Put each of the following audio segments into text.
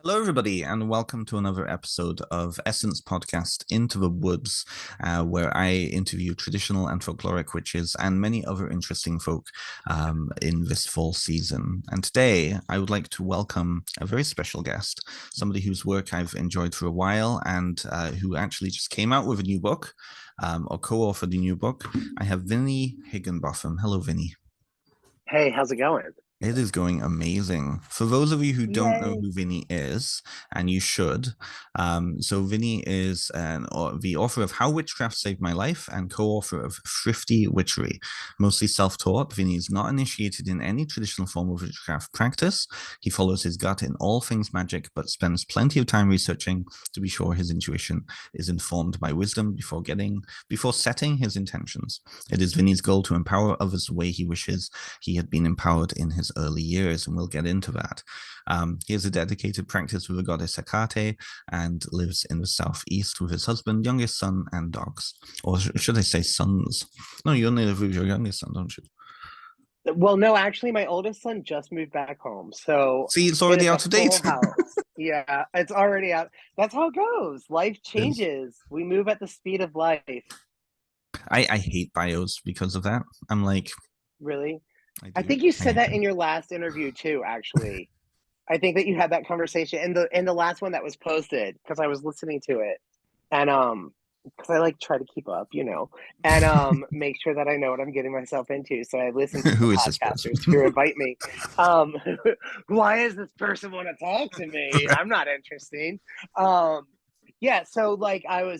Hello, everybody, and welcome to another episode of Essence Podcast Into the Woods, where I interview traditional and folkloric witches and many other interesting folk in this fall season. And today, I would like to welcome a very special guest, somebody whose work I've enjoyed for a while and who actually just came out with a new book or co-authored a new book. I have Vini Higginbotham. Hello, Vini. Hey, how's it going? It is going amazing. For those of you who don't know Yay. who Vinny is, and you should, so Vinny is the author of How Witchcraft Saved My Life and co-author of Thrifty Witchery. Mostly self-taught, Vinny is not initiated in any traditional form of witchcraft practice. He follows his gut in all things magic, but spends plenty of time researching to be sure his intuition is informed by wisdom before setting his intentions. It is Vinny's goal to empower others the way he wishes he had been empowered in his early years, and we'll get into that. He has a dedicated practice with the goddess Hecate and lives in the southeast with his husband, youngest son, and dogs. Or should I say sons? No, you only live with your youngest son, don't you? Well, no, actually, my oldest son just moved back home, so See, it's it already is a out of date. full house. Yeah, it's already out. That's how it goes. Life It's- changes. We move at the speed of life. I hate bios because of that. I'm like, Really? I I do. think you I said hate that in them. your last interview too, actually. I think that you had that conversation in the last one that was posted because I was listening to it. And because I like try to keep up, and make sure that I know what I'm getting myself into. So I listen to the Who is this person? podcasters who invite me. Um, why does this person want to talk to me? I'm not interesting. Um, yeah, so like I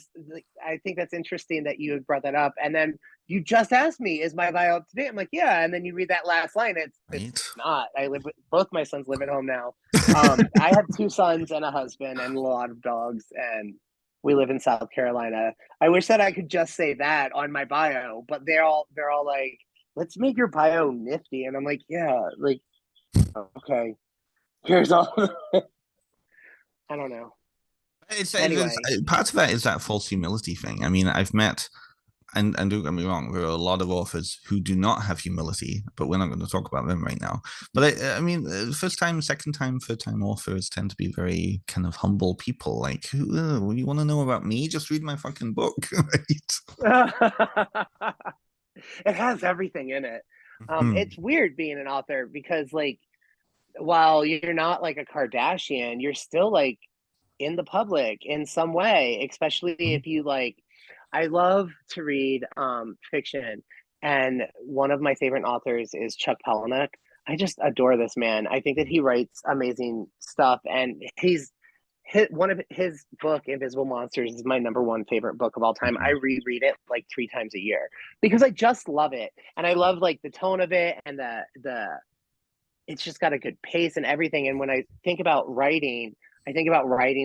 think that's interesting that you had brought that up, and then you just asked me, "Is my bio up to date?" I'm like, "Yeah," and then you read that last line. It's Right? not. I live with both my sons live at home now. I have two sons and a husband and a lot of dogs, and we live in South Carolina. I wish that I could just say that on my bio, but they're all like, let's make your bio nifty. And I'm like, yeah, like, okay, here's all. I don't know. It's Anyway, part of that is that false humility thing. I mean, I've met and don't get me wrong, there are a lot of authors who do not have humility, but we're not going to talk about them right now. But I mean, first time, second time, third time authors tend to be very kind of humble people. Like, you want to know about me? Just read my fucking book, right? it has everything in it. Hmm. It's weird being an author because, like, while you're not like a Kardashian, you're still like in the public in some way, especially if you like. I love to read fiction, and one of my favorite authors is Chuck Palahniuk. I just adore this man. I think that he writes amazing stuff, and one of his book, Invisible Monsters, is my number one favorite book of all time. I reread it like three times a year because I just love it, and I love like the tone of it and the it's just got a good pace and everything. And when I think about writing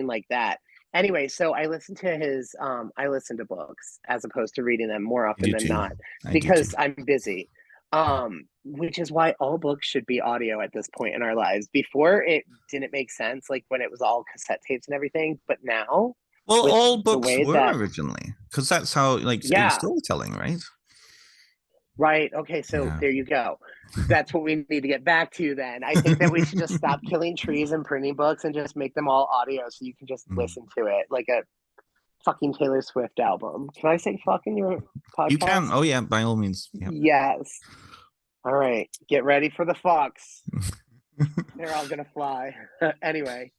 like that. Anyway, so I listen to books as opposed to reading them more I often do than too. not I do too. because I'm busy. Which is why all books should be audio at this point in our lives. Before it didn't make sense, like when it was all cassette tapes and everything, but now Well, with all the books way were that originally because that's how, like, in yeah, storytelling, right? right. Okay, so Yeah. there you go. That's what we need to get back to then. I think that we should just stop killing trees and printing books and just make them all audio so you can just listen to it like a fucking Taylor Swift album. Can I say fuck in your You can. podcast? Oh yeah, by all means. Yep. Yes. All right. Get ready for the fucks. They're all gonna fly. Anyway.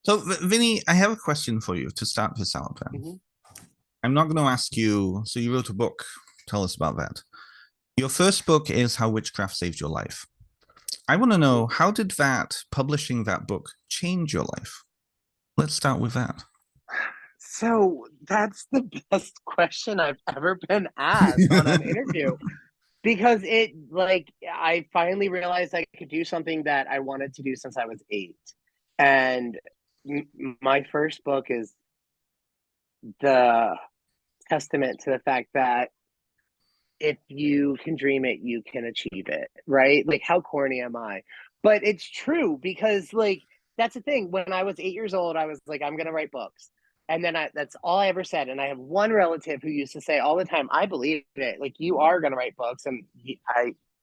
So, Vinny, I have a question for you to start this out. Then Mhm. I'm not going to ask you. So, you wrote a book. Tell us about that. Your first book is How Witchcraft Saved Your Life. I want to know, how did that publishing that book change your life? Let's start with that. So that's the best question I've ever been asked on an interview because it like I finally realized I could do something that I wanted to do since I was 8. And my first book is the testament to the fact that if you can dream it, you can achieve it, right? Like, how corny am I? But it's true because, like, that's the thing. When I was 8 years old, I was like, I'm going to write books. And then that's all I ever said. And I have one relative who used to say all the time, I believe it. Like, you are going to write books. And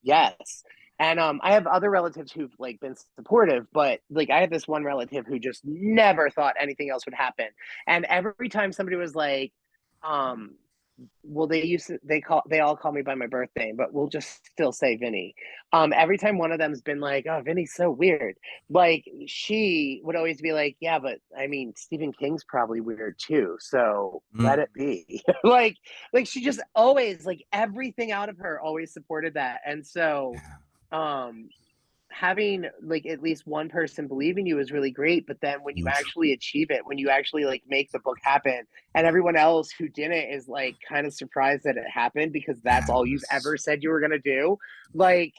yes. And I have other relatives who've like been supportive, but like I have this one relative who just never thought anything else would happen. And every time somebody was like, um, well, they all call me by my birth name, but we'll just still say Vinny. Every time one of them's been like, "Oh, Vinny's so weird," like she would always be like, "Yeah, but I mean, Stephen King's probably weird too, so let Mm. it be." like she just always like everything out of her always supported that, and so, Yeah. um, having like at least one person believe in you is really great, but then when you Huge. actually achieve it, when you actually like make the book happen, and everyone else who didn't is like kind of surprised that it happened because that's all you've Yes. ever said you were going to do, like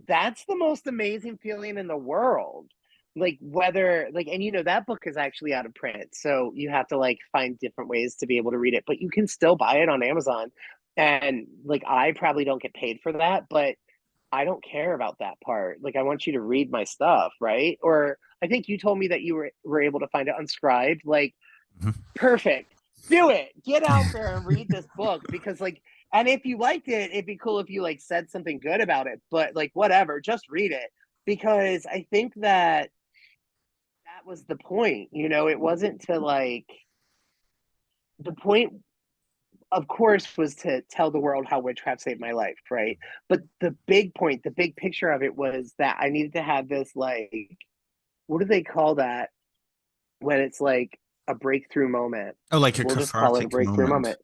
that's the most amazing feeling in the world. Like whether like, and that book is actually out of print, so you have to like find different ways to be able to read it, but you can still buy it on Amazon. And like I probably don't get paid for that, but I don't care about that part. Like, I want you to read my stuff, right? Or I think you told me that you were able to find it unscribed. Like, Mhm. perfect. Do it. Get out there and read this book because, like, and if you liked it, it'd be cool if you like said something good about it. But like, whatever, just read it because I think that that was the point. It wasn't to like the point of course, was to tell the world how witchcraft saved my life, right? But the big point, the big picture of it was that I needed to have this like, what do they call that when it's like a breakthrough moment? Oh, like a We'll just call it a cathartic breakthrough moment. moment.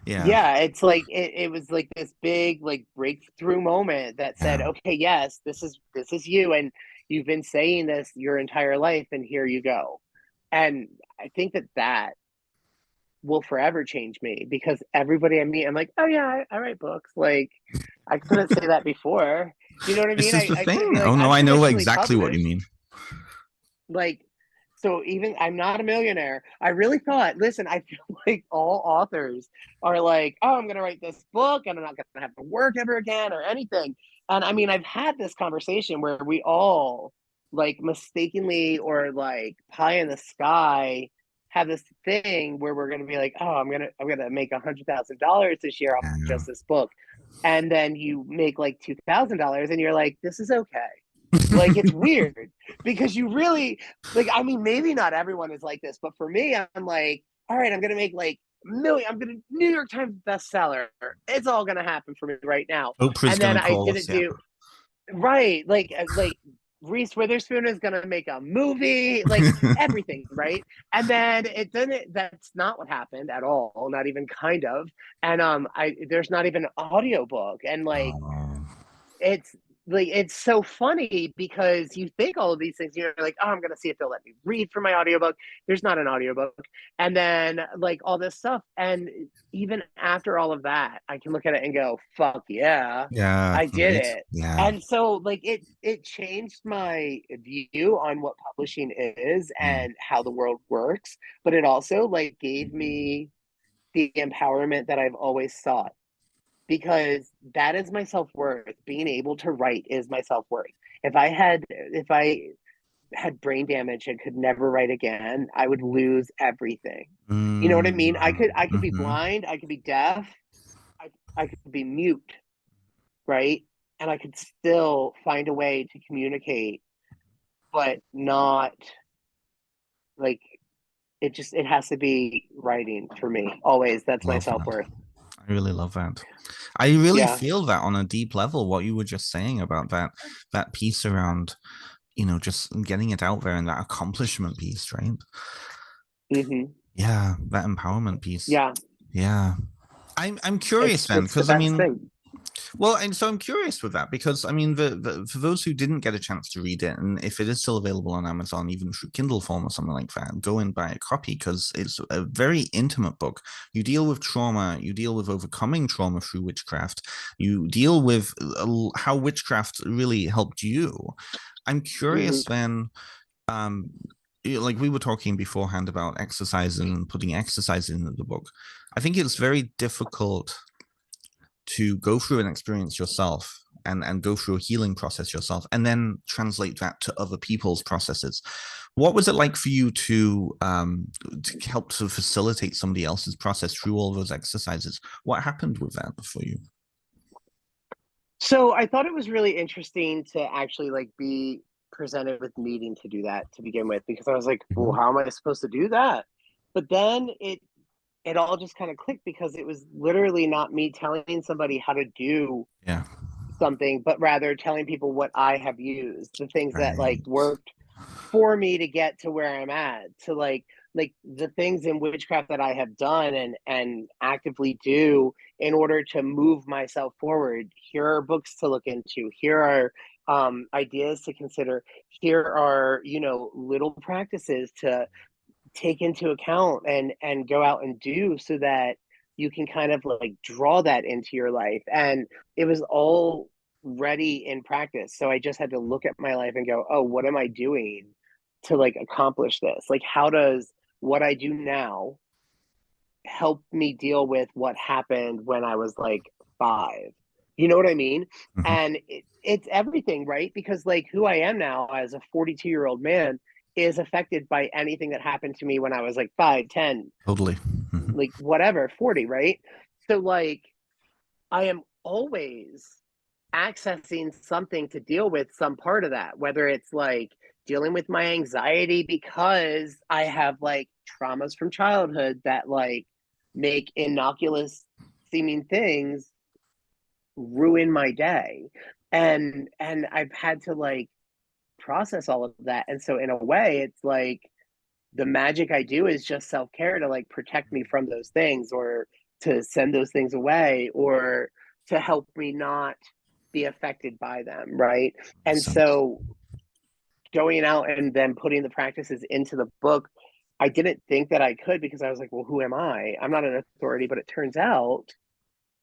Yeah. Yeah, it's like it was like this big like breakthrough moment that said, Yeah. okay, yes, this is you, and you've been saying this your entire life, and here you go. And I think that will forever change me because everybody I meet, I'm like, oh yeah, I write books. Like, I couldn't say that before. You know what I This mean? is the I couldn't thing. be like, Oh no, I'm I know traditionally exactly what you published. mean. Like, so even I'm not a millionaire. I really thought, listen, I feel like all authors are like, oh, I'm going to write this book and I'm not going to have to work ever again or anything. And I mean, I've had this conversation where we all like mistakenly or like pie in the sky have this thing where we're going to be like, oh, I'm gonna make $100,000 this year off of Yeah. just this book, and then you make like $2,000 and you're like, this is okay. Like it's weird because you really like, I mean, maybe not everyone is like this, but for me, I'm like, all right, I'm gonna make like million, I'm gonna New York Times bestseller. It's all gonna happen for me right now. Oprah's And then gonna I call us. didn't Yeah. do right, like Reese Witherspoon is gonna make a movie, like everything, right? And then it didn't. That's not what happened at all, not even kind of. And I there's not even an audiobook, and like Oh, it's it's so funny because you think all of these things, you're like, oh, I'm gonna see if they'll let me read from my audiobook. There's not an audiobook. And then like all this stuff. And even after all of that, I can look at it and go, fuck yeah, yeah. I did It's it. yeah. And so like it changed my view on what publishing is Mm. and how the world works. But it also like gave me the empowerment that I've always sought because that is my self-worth. Being able to write is my self-worth. If I had brain damage and could never write again, I would lose everything. You know what I Mm. mean? I could be Hmm. blind, I could be deaf, I could be mute, right? And I could still find a way to communicate, but not like it has to be writing for me. Always. That's my Love that. self-worth. I really love that. I really Yeah. feel that on a deep level, what you were just saying about that piece around, just getting it out there and that accomplishment piece, right? Hmm. Yeah, that empowerment piece. Yeah. Yeah. I'm curious then, It's the because I best mean, thing. well, and so I'm curious with that because I mean, for those who didn't get a chance to read it, and if it is still available on Amazon, even through Kindle form or something like that, go and buy a copy because it's a very intimate book. You deal with trauma, you deal with overcoming trauma through witchcraft, you deal with how witchcraft really helped you. I'm curious Hmm. then, um, like we were talking beforehand about exercise and putting exercise in the book. I think it's very difficult to go through an experience yourself and go through a healing process yourself and then translate that to other people's processes. What was it like for you to help to facilitate somebody else's process through all those exercises? What happened with that for you? So I thought it was really interesting to actually like be presented with needing to do that to begin with, because I was like, well, Mhm. how am I supposed to do that? But then it all just kind of clicked, because it was literally not me telling somebody how to do Yeah. something, but rather telling people what I have used, the things that like Right. worked for me to get to where I'm at, to like the things in witchcraft that I have done and actively do in order to move myself forward. Here are books to look into. Here are ideas to consider. Here are, you know, little practices to take into account and go out and do, so that you can kind of like draw that into your life. And it was all ready in practice, so I just had to look at my life and go, oh, what am I doing to like accomplish this? Like, how does what I do now help me deal with what happened when I was like 5? You know what I mean? Mhm. And it's everything, right? Because like who I am now as a 42-year-old man is affected by anything that happened to me when I was like 5, 10, Totally. Mhm. like whatever, 40, right? So like I am always accessing something to deal with some part of that, whether it's like dealing with my anxiety because I have like traumas from childhood that like make innocuous seeming things ruin my day. And I've had to like process all of that. And so in a way it's like the magic I do is just self-care to like protect me from those things, or to send those things away, or to help me not be affected by them, right? Makes And sense. so going out and then putting the practices into the book, I didn't think that I could, because I was like, well, who am I? I'm not an authority. But it turns out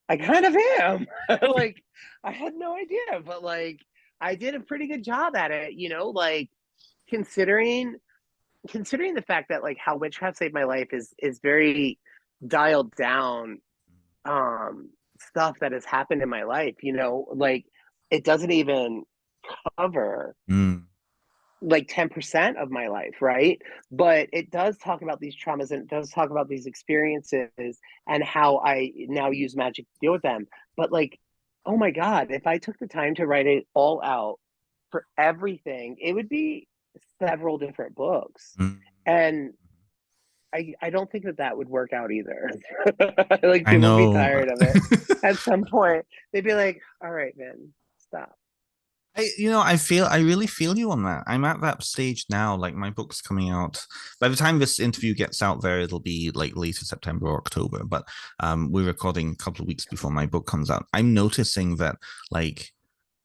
I kind of am. Like, I had no idea, but like I did a pretty good job at it, you know, like considering considering the fact that like how witchcraft saved my life is very dialed down um stuff that has happened in my life, you know, like it doesn't even cover Mm. like 10% of my life, right? But it does talk about these traumas, and it does talk about these experiences and how I now use magic to deal with them. But like, oh my God, if I took the time to write it all out for everything, it would be several different books. Mm. And I don't think that that would work out either. Like I people would be know. tired of it at some point. They'd be like, all right, man, stop. I really feel you on that. I'm at that stage now. Like my book's coming out. By the time this interview gets out there, it'll be like later September or October. But we're recording a couple of weeks before my book comes out. I'm noticing that like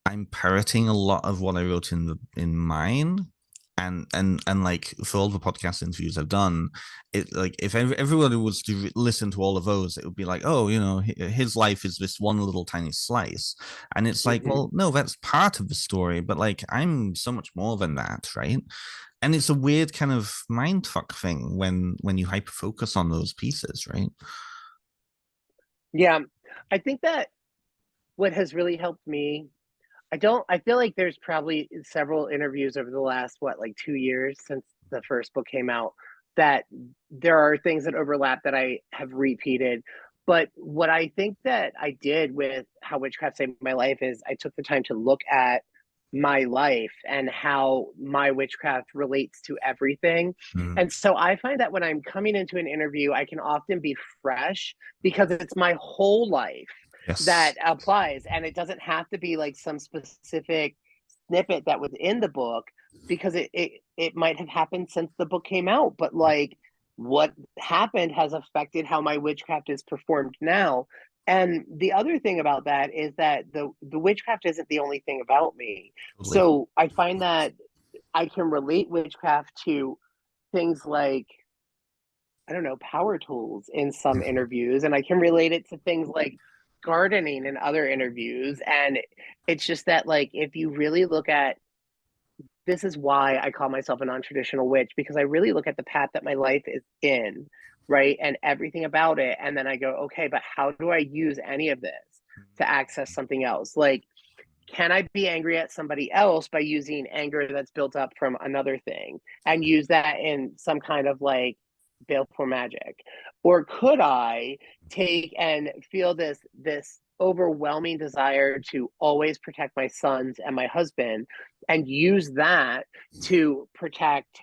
I'm parroting a lot of what I wrote in mine, and like for all the podcast interviews I've done, it like if everybody was to listen to all of those, it would be like, oh, you know, his life is this one little tiny slice, and it's like, Hmm. well, no, that's part of the story, but like I'm so much more than that, right? And it's a weird kind of mind fuck thing when you hyper focus on those pieces, right? Yeah, I think that what has really helped me, I feel like there's probably several interviews over the last, what, like 2 years since the first book came out, that there are things that overlap that I have repeated. But what I think that I did with How Witchcraft Saved My Life is I took the time to look at my life and how my witchcraft relates to everything. Mm, And so I find that when I'm coming into an interview, I can often be fresh because it's my whole life yes. that applies. And it doesn't have to be like some specific snippet that was in the book, because it might have happened since the book came out. But like what happened has affected how my witchcraft is performed now. And the other thing about that is that the witchcraft isn't the only thing about me. Totally. So I find that I can relate witchcraft to things like, I don't know, power tools in some interviews, and I can relate it to things like gardening in other interviews. And it's just that, like, if you really look at, this is why I call myself a non-traditional witch, because I really look at the path that my life is in, right? And everything about it. And then I go, okay, but how do I use any of this to access something else? Like, can I be angry at somebody else by using anger that's built up from another thing and use that in some kind of like baleful magic? Or could I take and feel this overwhelming desire to always protect my sons and my husband and use that to protect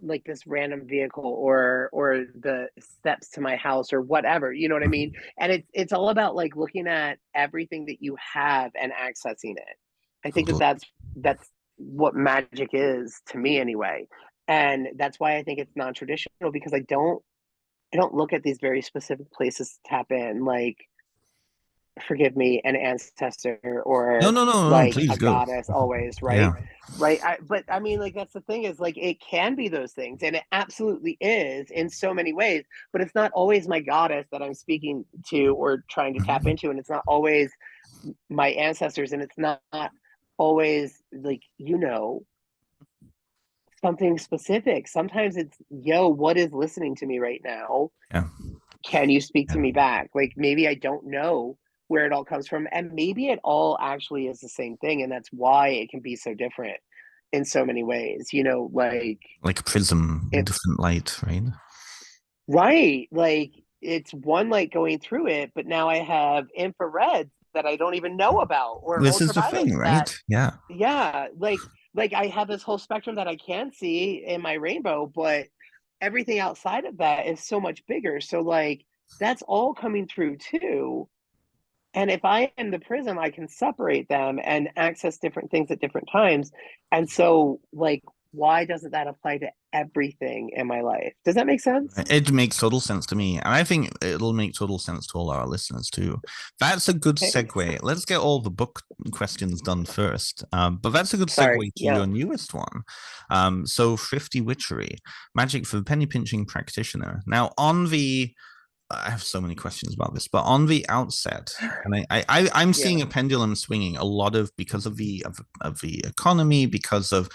like this random vehicle or the steps to my house or whatever, you know what I mean? And it's all about like looking at everything that you have and accessing it. I think that Totally. that's what magic is to me anyway. And that's why I think it's non-traditional, because I don't look at these very specific places to tap in, like, forgive me, an ancestor No, or no, no, no, like please a go. goddess always, Yeah. right? Right. But I mean, like, that's the thing, is like it can be those things, and it absolutely is in so many ways, but it's not always my goddess that I'm speaking to or trying to tap Mhm. into, and it's not always my ancestors, and it's not always like, something specific. Sometimes it's, yo, what is listening to me right now? Yeah. Can you speak to Yeah. me back? Like, maybe I don't know where it all comes from. And maybe it all actually is the same thing. And that's why it can be so different in so many ways, like Like a prism, it, different light, right? right. Like it's one light going through it, but now I have infrareds that I don't even know about, or This is the thing, ultraviolets that, right? Yeah. yeah, like I have this whole spectrum that I can see in my rainbow, but everything outside of that is so much bigger. So like that's all coming through too. And if I am the prism, I can separate them and access different things at different times. And so like, why doesn't that apply to everything in my life? Does that make sense? It makes total sense to me. And I think it'll make total sense to all our listeners too. That's a good Thanks. segue. Let's get all the book questions done first. But that's a good Sorry. segue to Yeah. your newest one. So Thrifty Witchery, Magic for the Penny Pinching Practitioner. Now, I have so many questions about this, but on the outset, and I'm seeing Yeah. a pendulum swinging a lot of because of the economy, because of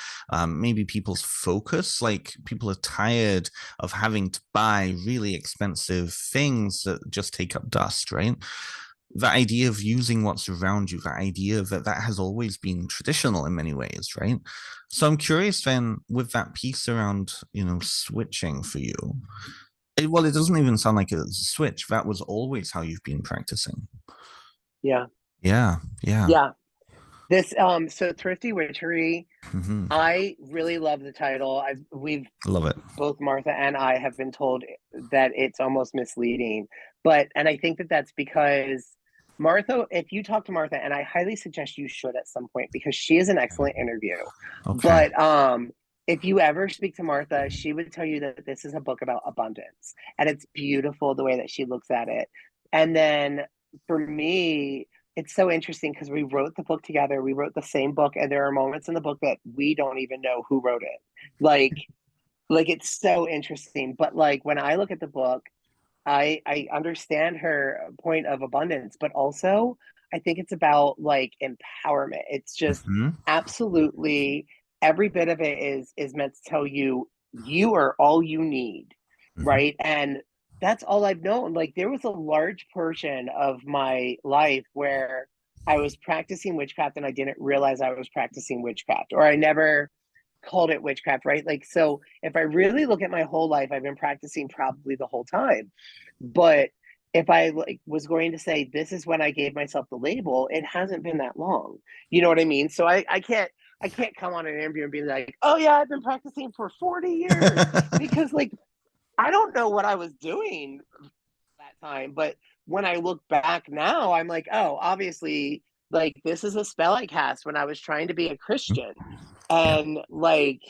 maybe people's focus. Like people are tired of having to buy really expensive things that just take up dust, right? The idea of using what's around you, the idea that that has always been traditional in many ways, right? So I'm curious then, with that piece around switching for you, well, it doesn't even sound like a switch. That was always how you've been practicing. Yeah. Yeah, yeah. Yeah. So Thrifty Witchery, I really love the title. We've I love it. both Martha and I have been told that it's almost misleading. And I think that that's because Martha, if you talk to Martha, and I highly suggest you should at some point, because she is an excellent interview. Okay. But if you ever speak to Martha, she would tell you that this is a book about abundance, and it's beautiful the way that she looks at it. And then for me, it's so interesting because we wrote the book together. We wrote the same book, and there are moments in the book that we don't even know who wrote it. Like it's so interesting. But like when I look at the book, I understand her point of abundance, but also I think it's about like empowerment. It's just Hmm. absolutely every bit of it is meant to tell you you are all you need, Hmm. right? And that's all I've known. Like there was a large portion of my life where I was practicing witchcraft and I didn't realize I was practicing witchcraft, or I never called it witchcraft, right? Like, so if I really look at my whole life, I've been practicing probably the whole time. But if I like was going to say this is when I gave myself the label, it hasn't been that long. You know what I mean? So I can't come on an interview and be like, oh yeah, I've been practicing for 40 years, because like I don't know what I was doing that time. But when I look back now, I'm like, oh, obviously, like this is a spell I cast when I was trying to be a Christian. Yeah. And like,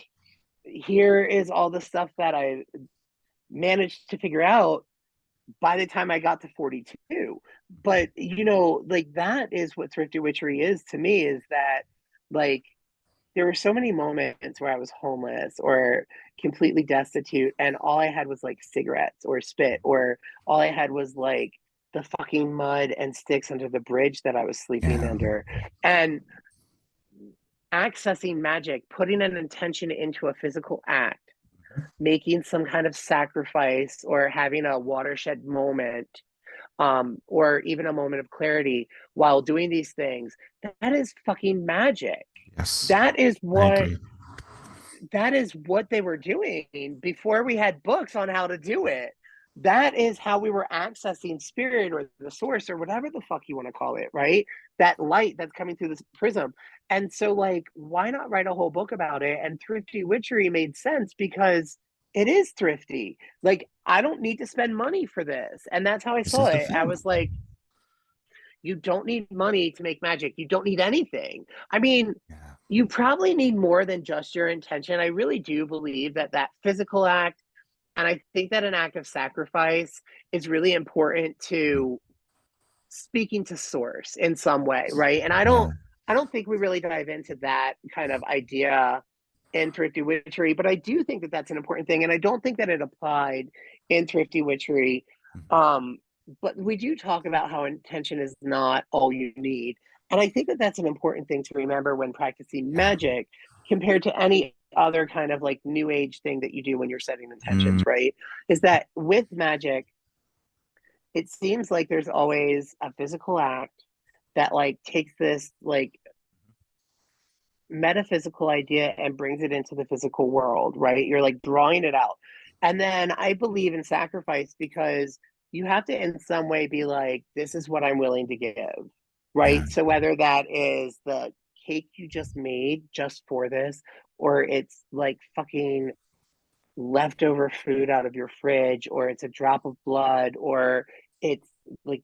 here is all the stuff that I managed to figure out by the time I got to 42. But like that is what thrifty witchery is to me, is that like there were so many moments where I was homeless or completely destitute, and all I had was like cigarettes or spit, or all I had was like the fucking mud and sticks under the bridge that I was sleeping Yeah. under. And accessing magic, putting an intention into a physical act, making some kind of sacrifice, or having a watershed moment, or even a moment of clarity while doing these things, that is fucking magic. Yes. That is I what agree. that is what they were doing before we had books on how to do it. that is how we were accessing spirit or the source or whatever the fuck you want to call it, right? That light that's coming through this prism. And so, like, why not write a whole book about it? And Thrifty Witchery made sense because it is thrifty. Like, I don't need to spend money for this. And that's how I This saw is the it. I thing. was like, you don't need money to make magic. You don't need anything. I mean, Yeah. you probably need more than just your intention. I really do believe that that physical act, and I think that an act of sacrifice is really important Mhm. to speaking to source in some way, right? And Yeah. I don't think we really dive into that kind of idea in Thrifty Witchery, but I do think that that's an important thing, and I don't think that it applied in Thrifty Witchery. Mhm. Um, but we do talk about how intention is not all you need, and I think that that's an important thing to remember when practicing Yeah. magic compared to any other kind of like new age thing that you do when you're setting intentions, Mm, right? Is that with magic, it seems like there's always a physical act that like takes this like metaphysical idea and brings it into the physical world, right? You're like drawing it out. And then I believe in sacrifice because you have to in some way be like, this is what I'm willing to give, yeah. right? So whether that is the cake you just made just for this, or it's like fucking leftover food out of your fridge, or it's a drop of blood, or it's like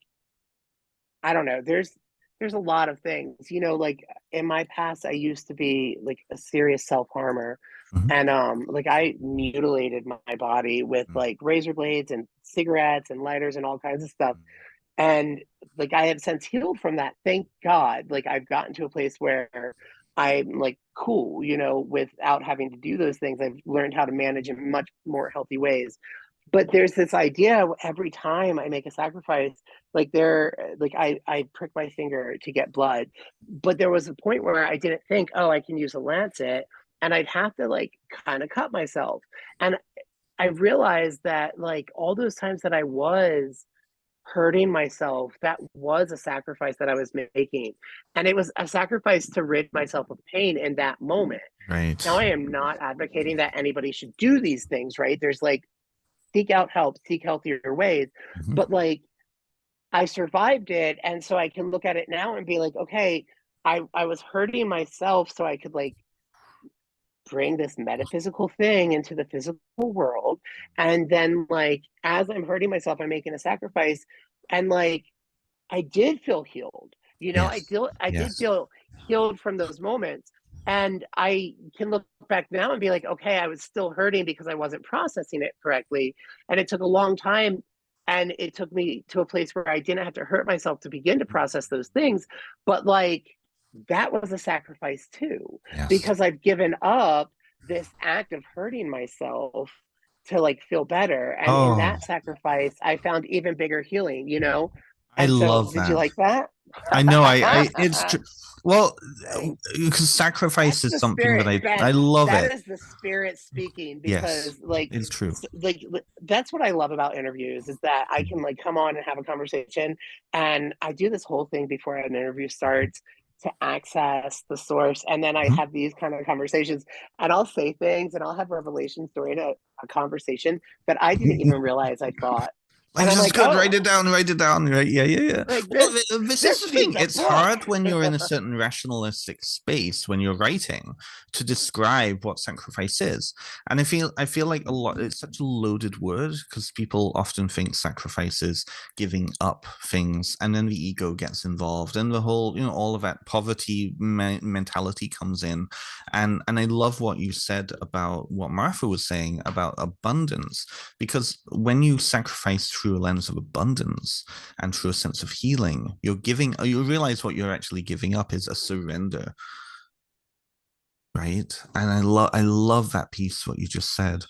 I don't know. There's a lot of things. You know, like in my past I used to be like a serious self-harmer. Mhm. And like I mutilated my body with Mm, like razor blades and cigarettes and lighters and all kinds of stuff. mm, And like I have since healed from that. Thank God. Like I've gotten to a place where I'm like cool, you know, without having to do those things. I've learned how to manage in much more healthy ways. But there's this idea every time I make a sacrifice, like like I prick my finger to get blood. But there was a point where I didn't think, oh, I can use a lancet, and I'd have to like kind of cut myself. And I realized that like all those times that I was hurting myself, that was a sacrifice that I was making. And it was a sacrifice to rid myself of pain in that moment. Now, right. I am not advocating that anybody should do these things, right? There's like, seek out help, seek healthier ways. Mhm. But like, I survived it. And so I can look at it now and be like, okay, I was hurting myself so I could like bring this metaphysical thing into the physical world. And then like as I'm hurting myself, I'm making a sacrifice. And like I did feel healed. You know, Yes. I did Yes. feel healed from those moments. And I can look back now and be like, okay, I was still hurting because I wasn't processing it correctly. And it took a long time. And it took me to a place where I didn't have to hurt myself to begin to process those things. But like that was a sacrifice too, Yes. because I've given up this act of hurting myself to like feel better. And in Oh, that sacrifice, I found even bigger healing, you know? I And so, love did you that. like that? I know. It's true. Well, because sacrifice That's is the something that spirit, I Ben. love That it. is the spirit speaking Yes, because, like, it's true. like that's what I love about interviews is that I can like come on and have a conversation, and I do this whole thing before an interview starts to access the source, and then I Mhm. have these kind of conversations, and I'll say things, and I'll have revelations during a conversation that I didn't even realize I thought, Like and I'm this is like, good. Write oh, it down. Write it down. Right? Yeah, yeah, yeah. like Well, this this is this the thing. needs a It's book. hard when you're in a certain rationalistic space when you're writing to describe what sacrifice is. And I feel like a lot. It's such a loaded word because people often think sacrifice is giving up things, and then the ego gets involved, and the whole, all of that poverty mentality comes in. And I love what you said about what Martha was saying about abundance, because when you sacrifice through a lens of abundance and through a sense of healing, you realize what you're actually giving up is a surrender, right? And I love that piece, what you just said,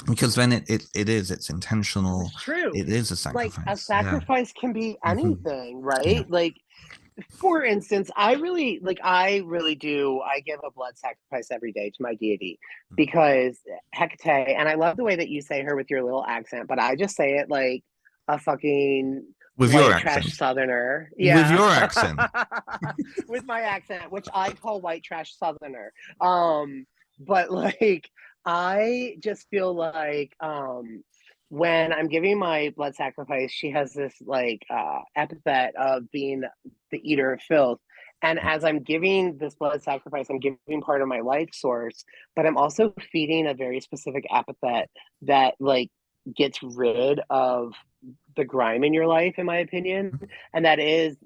because then it's intentional. It's true. It is a Like a sacrifice. Yeah. sacrifice can be Hmm. anything, Yeah. right? Like for instance, I really do. I give a blood sacrifice every day to my deity because Hecate, and I love the way that you say her with your little accent, but I just say it like a fucking With your white trash accent. southerner. With Yeah. your accent. With my accent, which I call white trash southerner. Um, but like I just feel like when I'm giving my blood sacrifice, she has this like epithet of being the eater of filth. And as I'm giving this blood sacrifice, I'm giving part of my life source, but I'm also feeding a very specific epithet that like gets rid of the grime in your life, in my opinion. And that is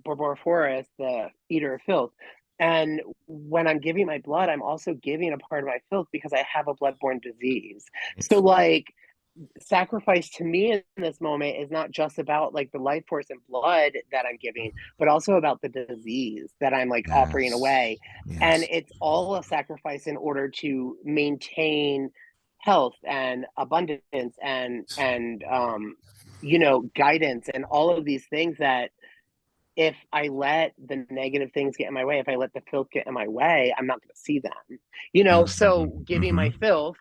Borborforus, the eater of filth. And when I'm giving my blood, I'm also giving a part of my filth because I have a bloodborne disease. So like sacrifice to me in this moment is not just about like the life force and blood that I'm giving, but also about the disease that I'm like offering Yes. away. And Yes. it's all a sacrifice in order to maintain health and abundance and you know, guidance and all of these things that if I let the negative things get in my way, if I let the filth get in my way, I'm not going to see them. You know, Mm-hmm. so giving Mm-hmm. my filth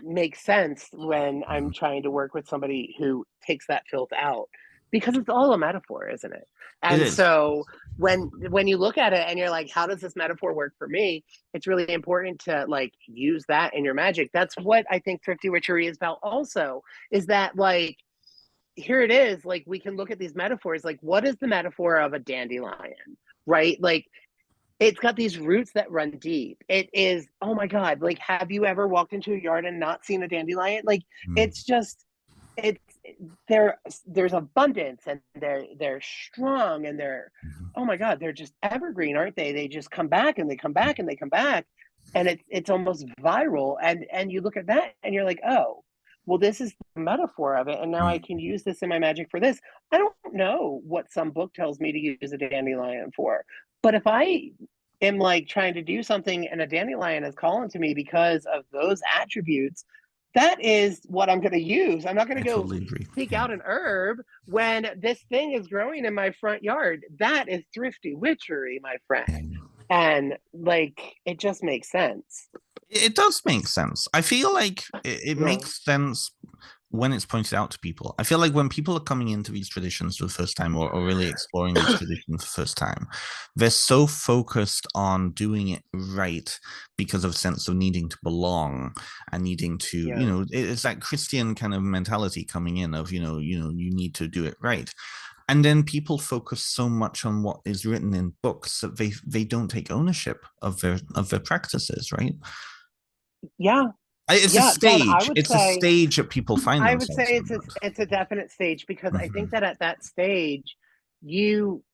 makes sense when I'm trying to work with somebody who takes that filth out because it's all a metaphor, isn't it? It And is. so when you look at it and you're like, how does this metaphor work for me? It's really important to like use that in your magic. That's what I think thrifty witchery is about also, is that like here it is, like we can look at these metaphors, like what is the metaphor of a dandelion, right? Like it's got these roots that run deep. It is, oh my God, like have you ever walked into a yard and not seen a dandelion? Like Mm-hmm. it's just it's there there's abundance and they're strong and they're oh my God, they're just evergreen, aren't they? They just come back and they come back and they come back. And it's almost viral. And you look at that and you're like, oh, well, this is the metaphor of it. And now I can use this in my magic for this. I don't know what some book tells me to use a dandelion for. But if I am like trying to do something and a dandelion is calling to me because of those attributes, that is what I'm going to use. I'm not going I to go totally agree. seek Yeah. out an herb when this thing is growing in my front yard. That is thrifty witchery, my friend. Yeah. And like, it just makes sense. It does make sense. I feel like it Yeah. makes sense when it's pointed out to people. I feel like when people are coming into these traditions for the first time or really exploring these traditions for the first time, they're so focused on doing it right because of a sense of needing to belong and needing to, Yeah. it's that Christian kind of mentality coming in of, you need to do it right. And then people focus so much on what is written in books that they don't take ownership of their practices, right? Yeah. It's a Yeah. That stage. It's a stage that people find I would themselves say on. it's a definite stage because I think Mhm. that at that stage you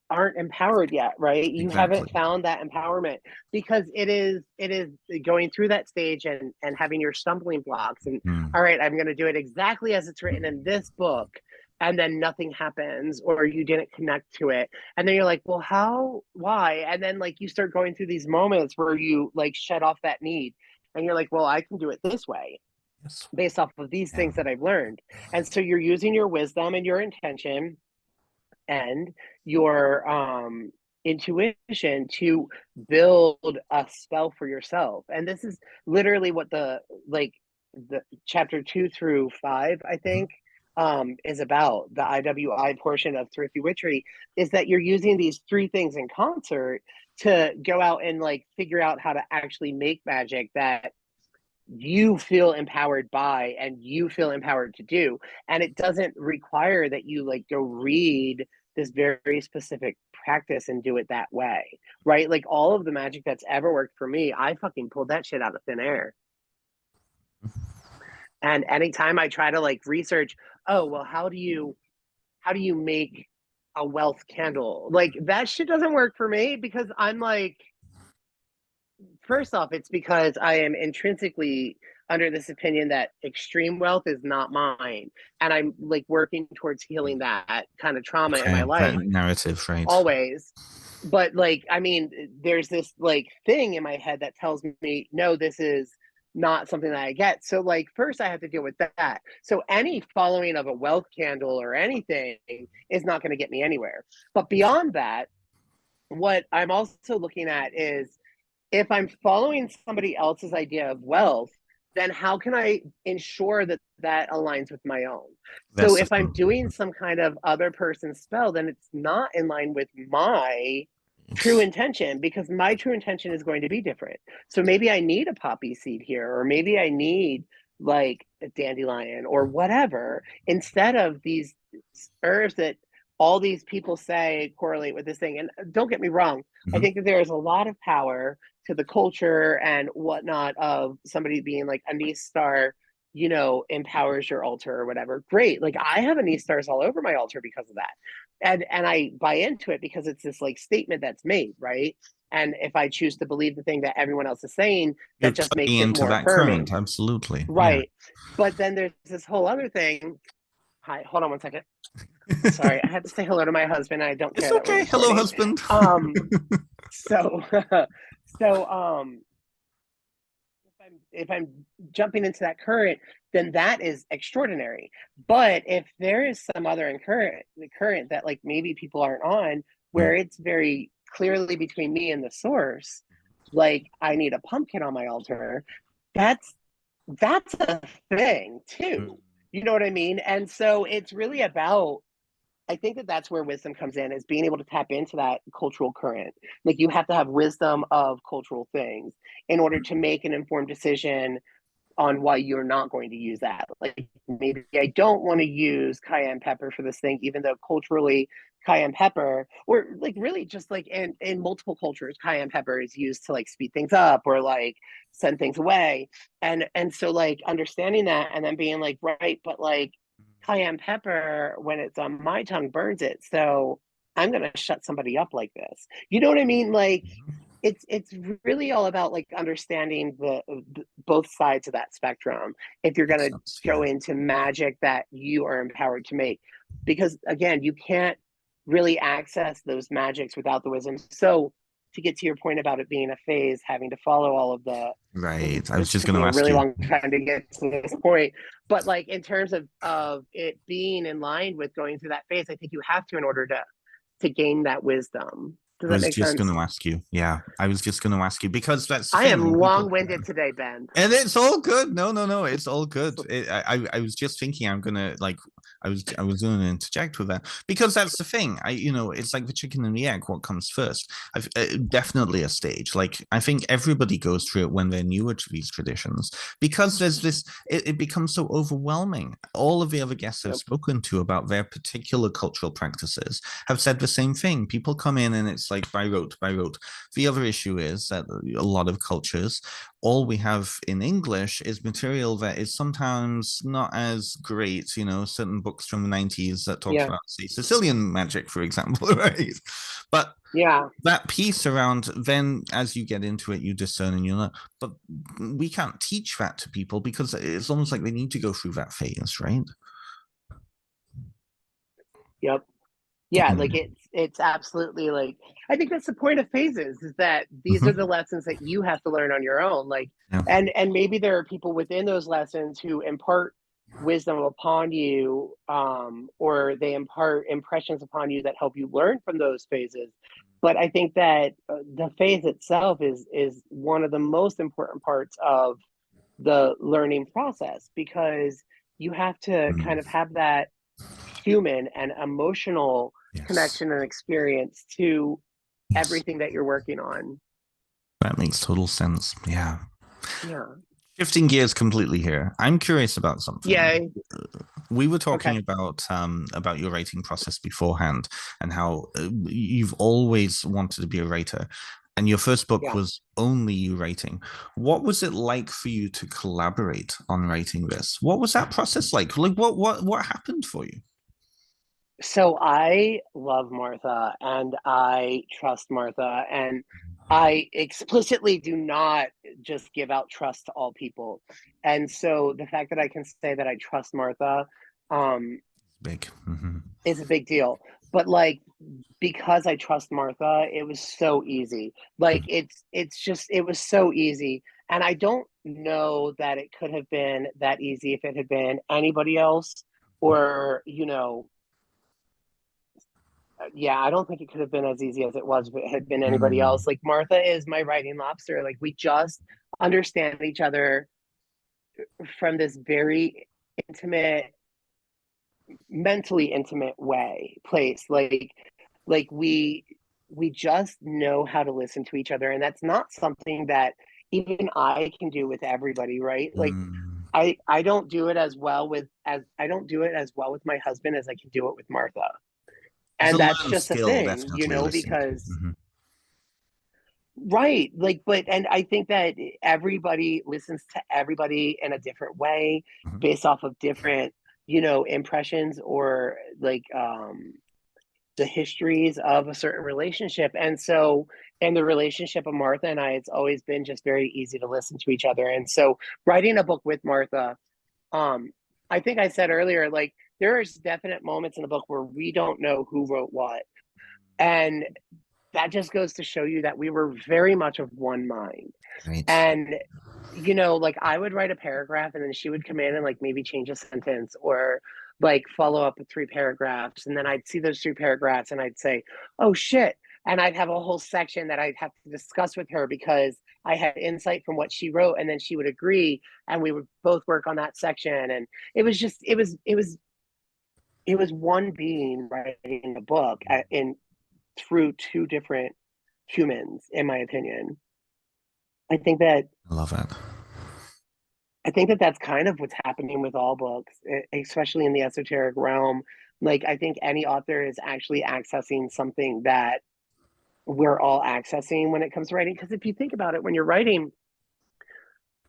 aren't empowered yet, right? You Exactly. haven't found that empowerment because it is going through that stage and having your stumbling blocks and Mm. all right, I'm going to do it exactly as it's written in this book and then nothing happens or you didn't connect to it. And then you're like, "Well, how why?" And then like you start going through these moments where you like shut off that need and you're like, "Well, I can do it this way." Yes. Based off of these Yeah. things that I've learned. And so you're using your wisdom and your intention and your intuition to build a spell for yourself. And this is literally what the chapter 2 through 5, I Mhm. think, is about. The IWI portion of Thrifty Witchery is that you're using these three things in concert to go out and like figure out how to actually make magic that you feel empowered by and you feel empowered to do, and it doesn't require that you like go read this very specific practice and do it that way, right? Like all of the magic that's ever worked for me, I fucking pulled that shit out of thin air. And anytime I try to like research, oh well, how do you make a wealth candle, like that shit doesn't work for me because I'm like, first off, it's because I am intrinsically under this opinion that extreme wealth is not mine. And I'm like working towards healing that kind of trauma in my Okay. That life narrative, right? always. But like, I mean, there's this like thing in my head that tells me, no, this is not something that I get. So like first I have to deal with that. So any following of a wealth candle or anything is not going to get me anywhere. But beyond that, what I'm also looking at is if I'm following somebody else's idea of wealth, then how can I ensure that that aligns with my own? So That's the if I'm thing. doing some kind of other person's spell, then it's not in line with my true It's intention because my true intention is going to be different. So maybe I need a poppy seed here, or maybe I need like a dandelion or whatever, instead of these herbs that all these people say correlate with this thing. And don't get me wrong, I Mhm. think that there is a lot of power to the culture and whatnot of somebody being like a niece star, empowers your altar or whatever. Great. Like I have anise stars all over my altar because of that. And I buy into it because it's this like statement that's made, right? And if I choose to believe the thing that everyone else is saying, You're that just makes plugging it into more that current, affirming. absolutely. Yeah. Right. But then there's this whole other thing. Hi, hold on one second. Sorry, I had to say hello to my husband. I don't It's care that we're okay. Hello, recording. husband. Um, so so if I'm jumping into that current, then that is extraordinary. But if there is some other current that like maybe people aren't on, where it's very clearly between me and the source, like I need a pumpkin on my altar, that's that's a thing too. You know what I mean? And so it's really about, I think that that's where wisdom comes in, is being able to tap into that cultural current. Like you have to have wisdom of cultural things in order to make an informed decision on why you're not going to use that. Like maybe I don't want to use cayenne pepper for this thing, even though culturally cayenne pepper, or like really just like in multiple cultures, cayenne pepper is used to like speed things up or like send things away. And so like understanding that and then being like, right, but like cayenne pepper when it's on my tongue burns it. So I'm gonna shut somebody up like this. You know what I mean? Like it's really all about like understanding the both sides of that spectrum if you're going Makes to sense. go Yeah. into magic that you are empowered to make, because again you can't really access those magics without the wisdom. So to get to your point about it being a phase, having to follow all of the, Right. I was this just took going me to a ask really you. long time to get to this point, but like in terms of it being in line with going through that phase, I think you have to in order to gain that wisdom. Does I that was make just going sense? to ask you. Yeah. I was just going to ask you because that's the I thing. am When people, long winded today, Ben. and it's all good. No, no, no. It's all good. I was just thinking I'm gonna like I was going to interject with that because that's the thing. It's like the chicken and the egg. What comes first? I've definitely a stage. Like I think everybody goes through it when they're newer to these traditions because there's this. It becomes so overwhelming. All of the other guests I've Yep. spoken to about their particular cultural practices have said the same thing. People come in and it's like by rote, by rote. The other issue is that a lot of cultures all we have in English is material that is sometimes not as great. Certain books from the 90s that talked Yeah. about, say, Sicilian magic, for example, right? But Yeah. that piece around then, as you get into it, you discern and you know, but we can't teach that to people because it's almost like they need to go through that phase, right? Yep. Yeah. Like Mm. it's absolutely like, I think that's the point of phases, is that these are the Mm-hmm. lessons that you have to learn on your own. Like, Yeah. and maybe there are people within those lessons who impart wisdom upon you, or they impart impressions upon you that help you learn from those phases. But I think that the phase itself is one of the most important parts of the learning process, because you have to kind of Mm. have that human and emotional Yes. connection and experience to Yes. everything that you're working on. That makes total sense. Yeah. Yeah. Shifting gears completely here. I'm curious about something. Yay. We were talking Okay. about your writing process beforehand and how you've always wanted to be a writer, and your first book Yeah. was only you writing. What was it like for you to collaborate on writing this? What was that process like? Like what happened for you? So I love Martha and I trust Martha, and I explicitly do not just give out trust to all people. And so the fact that I can say that I trust Martha, um, Big. Mm-hmm. is a big deal. But like, because I trust Martha, it was so easy. Like it's just, it was so easy. And I don't know that it could have been that easy if it had been anybody else, or, yeah, I don't think it could have been as easy as it was if it had been anybody Mm. else. Like Martha is my writing lobster. Like we just understand each other from this very intimate, mentally intimate place. Like we just know how to listen to each other, and that's not something that even I can do with everybody, right? Like Mm. I don't do it as well with as I don't do it as well with my husband as I can do it with Martha. It's a And that's learned just a skill, thing, definitely listening. because Hmm. right, like, but and I think that everybody listens to everybody in a different way Hmm. based off of different, impressions, or like the histories of a certain relationship. And so in the relationship of Martha and I, it's always been just very easy to listen to each other. And so writing a book with Martha, um, I think I said earlier, like, there's definite moments in the book where we don't know who wrote what. And that just goes to show you that we were very much of one mind. Right. And, like, I would write a paragraph and then she would come in and like maybe change a sentence, or like follow up with three paragraphs. And then I'd see those three paragraphs and I'd say, oh shit. And I'd have a whole section that I'd have to discuss with her because I had insight from what she wrote. And then she would agree and we would both work on that section. And it was one being writing the book in through two different humans, in my opinion. I think that I love it. that's kind of what's happening with all books, especially in the esoteric realm. Like, I think any author is actually accessing something that we're all accessing when it comes to writing. Because if you think about it, when you're writing,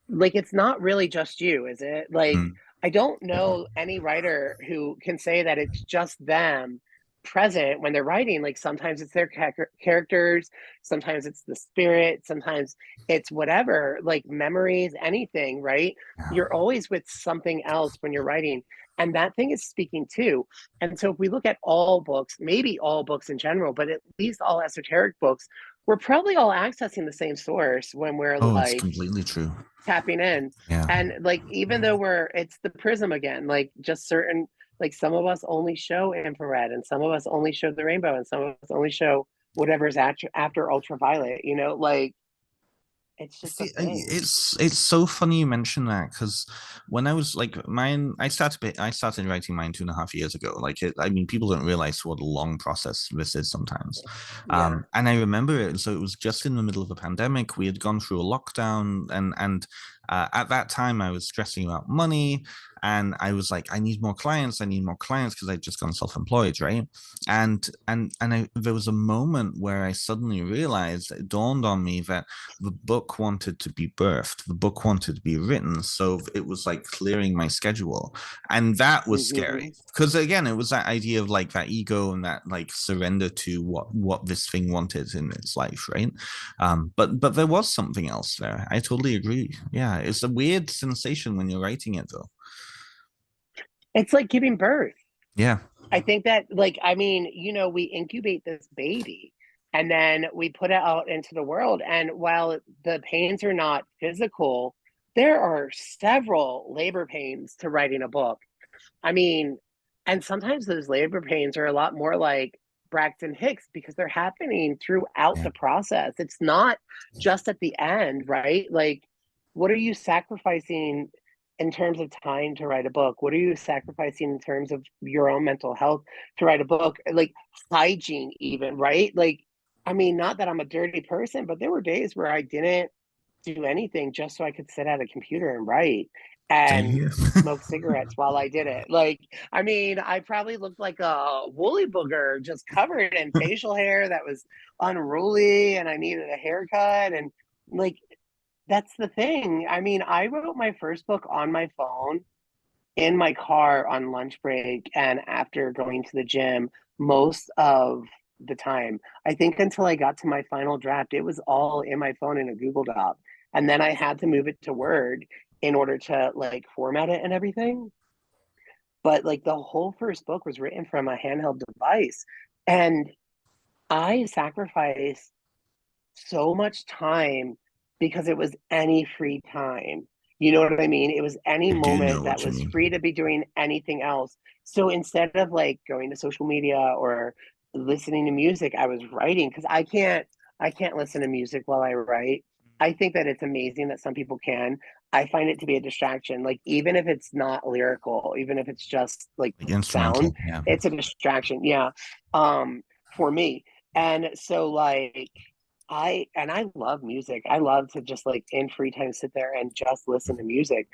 like, it's not really just you, is it? Like, Mm. I don't know any writer who can say that it's just them present when they're writing. Like, sometimes it's their characters, sometimes it's the spirit, sometimes it's whatever, like memories, anything, right? Yeah. You're always with something else when you're writing, and that thing is speaking too. And so if we look at all books, maybe all books in general, but at least all esoteric books, we're probably all accessing the same source when we're Oh, it's like completely true. tapping in. Yeah. And like, even though it's the prism again, like, just certain, like, some of us only show infrared and some of us only show the rainbow and some of us only show whatever's after ultraviolet, like, it's just a See, thing. it's so funny you mention that because when I was like mine, I started writing mine 2.5 years ago. Like I mean, people don't realize what a long process this is sometimes. Yeah. And I remember it. So it was just in the middle of a pandemic. We had gone through a lockdown, and at that time I was stressing about money, and I was like, I need more clients. I need more clients because I'd just gone self-employed, right? There was a moment where I suddenly realized, it dawned on me that the book wanted to be birthed, the book wanted to be written. So it was like clearing my schedule. And that was scary. Hmm. Because again, it was that idea of like that ego and that like surrender to what this thing wanted in its life, right? But there was something else there. I totally agree. Yeah, it's a weird sensation when you're writing it though. It's like giving birth. Yeah, I think that, like, I mean, we incubate this baby and then we put it out into the world. And while the pains are not physical, there are several labor pains to writing a book. I mean, and sometimes those labor pains are a lot more like Braxton Hicks because they're happening throughout yeah. the process. It's not just at the end, right? Like, what are you sacrificing in terms of time to write a book? What are you sacrificing in terms of your own mental health to write a book? Like, hygiene, even, right? Like, I mean, not that I'm a dirty person, but there were days where I didn't do anything just so I could sit at a computer and write Same and here. smoke cigarettes while I did it. Like, I mean, I probably looked like a woolly booger just covered in facial hair that was unruly and I needed a haircut. And like, that's the thing. I mean, I wrote my first book on my phone in my car on lunch break and after going to the gym most of the time. I think until I got to my final draft, it was all in my phone in a Google Doc. And then I had to move it to Word in order to like format it and everything. But like, the whole first book was written from a handheld device. And I sacrificed so much time because it was any free time. You know what I mean? It was any I do moment know that what you was mean. free to be doing anything else. So instead of like going to social media or listening to music, I was writing because I can't listen to music while I write. I think that it's amazing that some people can. I find it to be a distraction. Like, even if it's not lyrical, even if it's just like Like sound, instrumental. Yeah. it's a distraction. Yeah. For me. And so like I love music. I love to just like in free time sit there and just listen to music.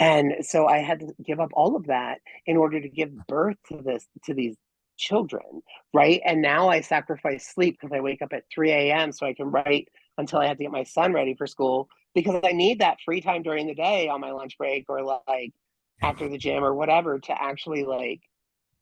And so I had to give up all of that in order to give birth to these children, right? And now I sacrifice sleep because I wake up at 3 a.m. so I can write until I have to get my son ready for school because I need that free time during the day on my lunch break or like after the gym or whatever to actually like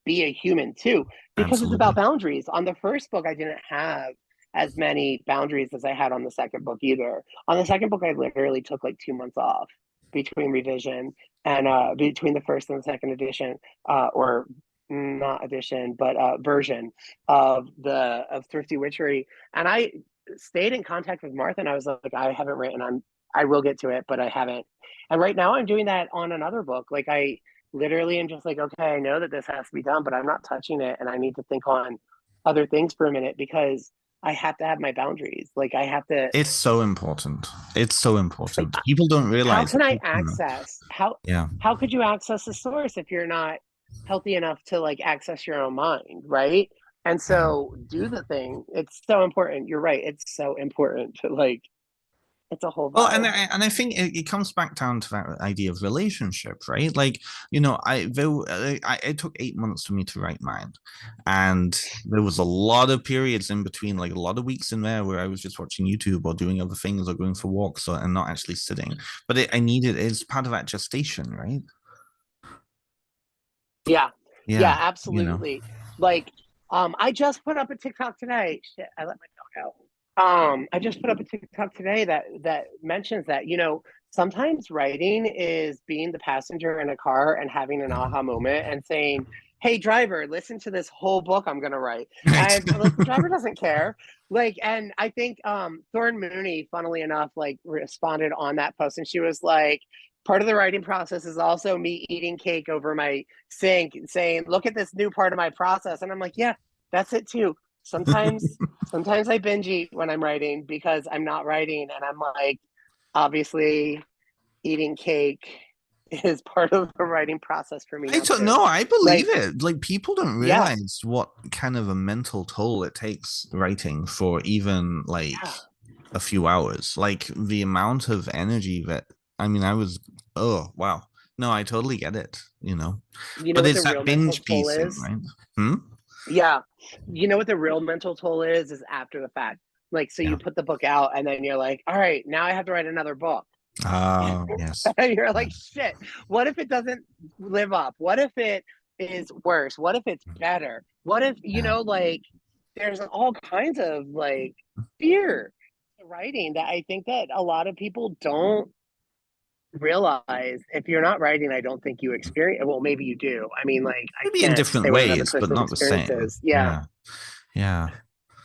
be a human too, because it's about Absolutely. boundaries. On the first book, I didn't have as many boundaries as I had on the second book either. On the second book, I literally took like 2 months off between revision and between the first and the second edition, or not edition, but version of the of Thrifty Witchery. And I stayed in contact with Martha, and I was like, I haven't written. I will get to it, but I haven't. And right now, I'm doing that on another book. Like I literally am just like, okay, I know that this has to be done, but I'm not touching it. And I need to think on other things for a minute because I have to have my boundaries. Like I have to, It's so important. It's so like, important. People don't how realize can it. I access, Yeah. how could you access the source if you're not healthy enough to like access your own mind? Right. And Yeah. so do the thing. It's so important. You're right. It's so important to like, it's a whole Well, vibe. and I think it comes back down to that idea of relationship, right? Like, it took 8 months for me to write mine, and there was a lot of periods in between, like a lot of weeks in there where I was just watching YouTube or doing other things or going for walks and not actually sitting. But I needed it's part of that gestation, right? Yeah. Yeah, Yeah, absolutely. Like, I just put up a TikTok today. Shit, I let my dog out. I just put up a TikTok today that mentions that, sometimes writing is being the passenger in a car and having an aha moment and saying, "Hey driver, listen to this whole book I'm gonna write." right. And like the driver doesn't care. Like, and I think Thorn Mooney, funnily enough, like responded on that post and she was like, part of the writing process is also me eating cake over my sink and saying, "Look at this new part of my process." And I'm like, yeah, that's it too. Sometimes I binge eat when I'm writing because I'm not writing, and I'm like, obviously, eating cake is part of the writing process for me I now don't too. know. I believe Like, it. Like people don't yeah, realize what kind of a mental toll it takes writing for even like yeah. a few hours. Like the amount of energy that I mean, I was oh wow. No, I totally get it. You know But what the it's real that mental binge toll piecing, is? right? Hmm? Yeah. You know what the real mental toll is after the fact. Like, so you Yeah. put the book out and then you're like, all right, now I have to write another book. Yes. And you're like, shit, what if it doesn't live up? What if it is worse? What if it's better? What if, Yeah. like, there's all kinds of like fear to writing that I think that a lot of people don't realize. If you're not writing, I don't think you experience, well, maybe you do. I mean, like, I Maybe in can't different say what another ways, but person's not the same. experiences. Yeah. Yeah.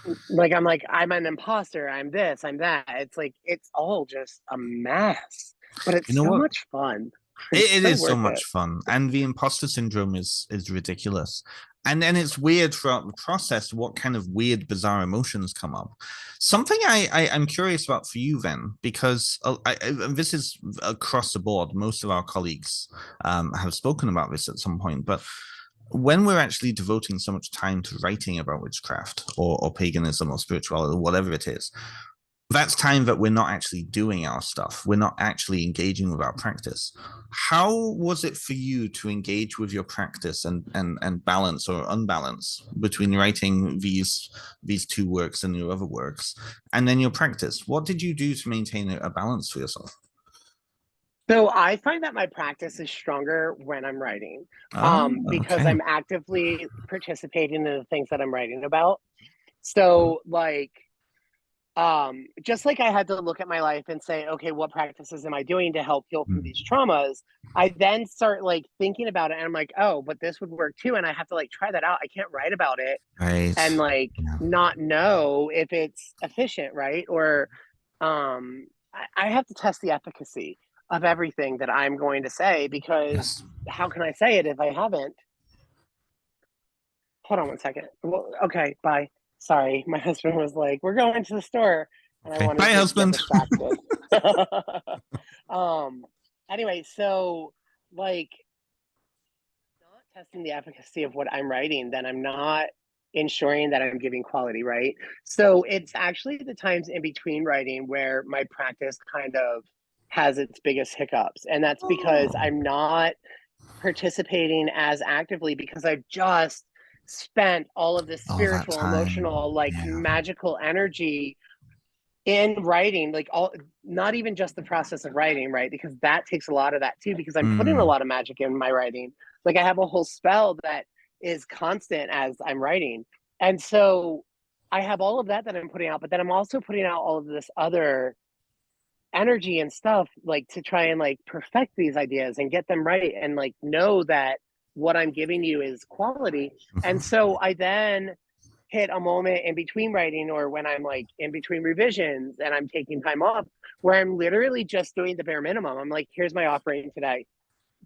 Yeah. Like, I'm an imposter. I'm this, I'm that. It's like, it's all just a mess, but You it's know so what? much fun. It, It's it so is so worth much it. fun, and the imposter syndrome is ridiculous, and then it's weird throughout the process what kind of weird, bizarre emotions come up. Something I'm curious about for you, then, because this is across the board. Most of our colleagues have spoken about this at some point, but when we're actually devoting so much time to writing about witchcraft or paganism or spirituality or whatever it is, that's time that we're not actually doing our stuff. We're not actually engaging with our practice. How was it for you to engage with your practice and balance or unbalance between writing these two works and your other works, and then your practice? What did you do to maintain a balance for yourself? So I find that my practice is stronger when I'm writing, Ah, because okay. I'm actively participating in the things that I'm writing about. So like, just like I had to look at my life and say, okay, what practices am I doing to help heal from Mm. these traumas? I then start like thinking about it and I'm like, oh, but this would work too. And I have to like try that out. I can't write about it Right. and like Yeah. not know if it's efficient, right? Or I have to test the efficacy of everything that I'm going to say because Yes. how can I say it if I haven't? Hold on one second. Well, okay, bye. Sorry, my husband was like, "We're going to the store," and I Okay. wanted Bye, to get husband. distracted. um. Anyway, so like not testing the efficacy of what I'm writing, then I'm not ensuring that I'm giving quality, right? So it's actually the times in between writing where my practice kind of has its biggest hiccups. And that's because Oh, I'm not participating as actively because I've just spent all of this all that spiritual, time. emotional, like Yeah. magical energy in writing, like all, not even just the process of writing, right? Because that takes a lot of that too, because I'm putting a Mm, lot of magic in my writing. Like I have a whole spell that is constant as I'm writing. And so I have all of that I'm putting out, but then I'm also putting out all of this other energy and stuff, like to try and like perfect these ideas and get them right and like know that what I'm giving you is quality. And mhm. so I then hit a moment in between writing or when I'm like in between revisions and I'm taking time off where I'm literally just doing the bare minimum. I'm like, here's my offering today,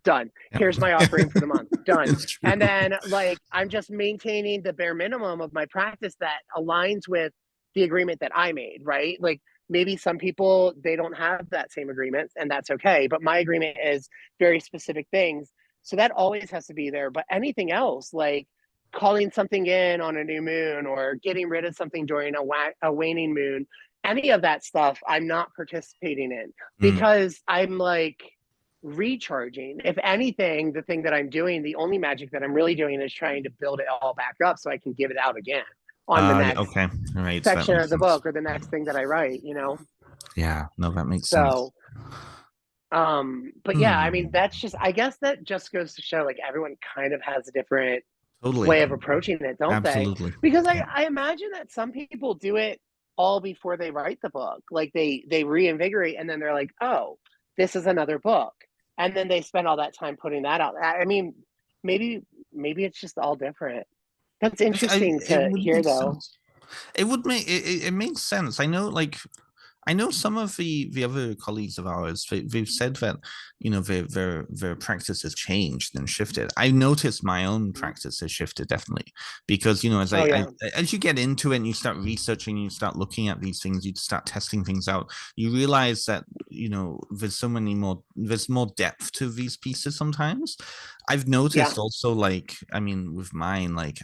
done. Yep. Here's my offering for the month, done. It's true. And then like I'm just maintaining the bare minimum of my practice that aligns with the agreement that I made, right? Like maybe some people they don't have that same agreement and that's okay, but my agreement is very specific things. So that always has to be there, but anything else like calling something in on a new moon or getting rid of something during a waning moon, any of that stuff I'm not participating in Mm. because I'm like recharging. If anything, the thing that I'm doing, the only magic that I'm really doing is trying to build it all back up so I can give it out again on the next Okay. All right. So that section of makes the sense. book or the next thing that I write, you know? Yeah. No, that makes sense. So, but yeah, I mean, Hmm. that's just, I guess that just goes to show like everyone kind of has a different Totally. way of approaching it, don't they? Absolutely. Because Yeah. I imagine that some people do it all before they write the book. Like they reinvigorate and then they're like, oh, this is another book. And then they spend all that time putting that out. I mean, maybe maybe it's just all different. That's interesting It to would hear make though. sense. It would make it makes sense. I know, like, I know some of the other colleagues of ours. They've said that their practice has changed and shifted. I noticed my own practice has shifted definitely because as Oh I yeah. as you get into it and you start researching, you start looking at these things, you start testing things out. You realize that there's more depth to these pieces sometimes. I've Yeah. noticed also, like, I mean, with mine, like,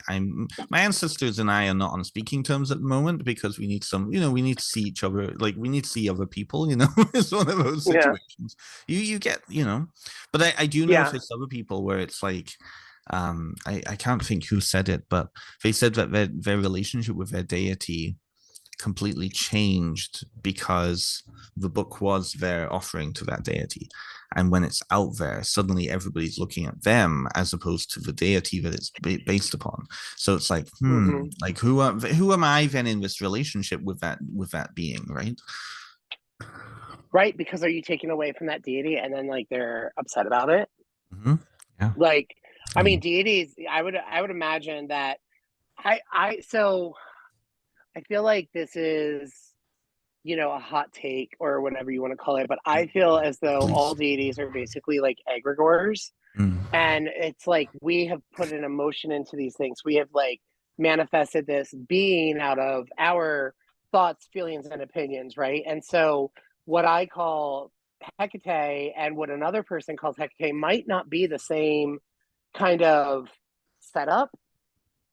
my ancestors and I are not on speaking terms at the moment because we need to see each other, like, we need to see other people, it's one of those Yeah. situations. You get, but I do Yeah. notice other people where it's like, I can't think who said it, but they said that their relationship with their deity completely changed because the book was their offering to that deity. And when it's out there, suddenly everybody's looking at them as opposed to the deity that it's based upon. So it's like, Hmm. like who am I then in this relationship with that being, right? Right. Because are you taking away from that deity and then like they're upset about it? Mm-hmm. Yeah. Like, I I mean, mean, deities, I would imagine that so I feel like this is, a hot take or whatever you want to call it, but I feel as though all please. deities are basically like egregores. Mm. And it's like we have put an emotion into these things. We have like manifested this being out of our thoughts, feelings, and opinions, right? And so what I call Hecate and what another person calls Hecate might not be the same kind of setup,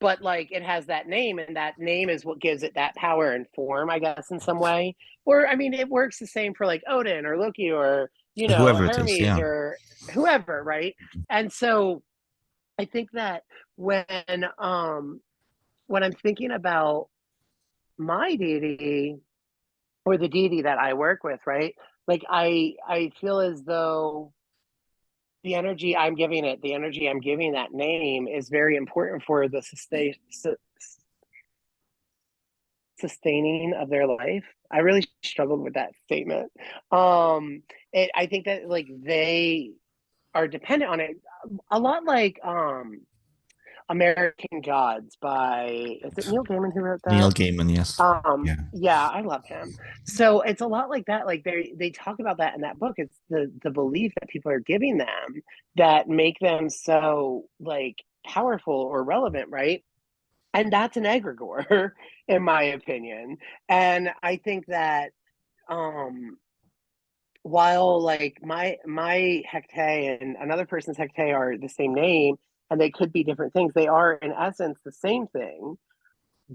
but like it has that name and that name is what gives it that power and form, I guess, in some way. Or I mean it works the same for like Odin or Loki or Whoever it is, Hermes yeah. or whoever, right? And so I think that when I'm thinking about my deity or the deity that I work with, right, like I feel as though the energy I'm giving it, the energy I'm giving that name is very important for the sustaining of their life. I really struggled with that statement. I think that like they are dependent on it a lot, like American Gods by is it Neil Gaiman who wrote Neil that? Gaiman, yes. Yeah. Yeah, I love him. So it's a lot like that. Like they talk about that in that book. It's the belief that people are giving them that make them so like powerful or relevant, right? And that's an egregore in my opinion. And I think that um while like my hecate and another person's hecate are the same name and they could be different things, they are in essence the same thing,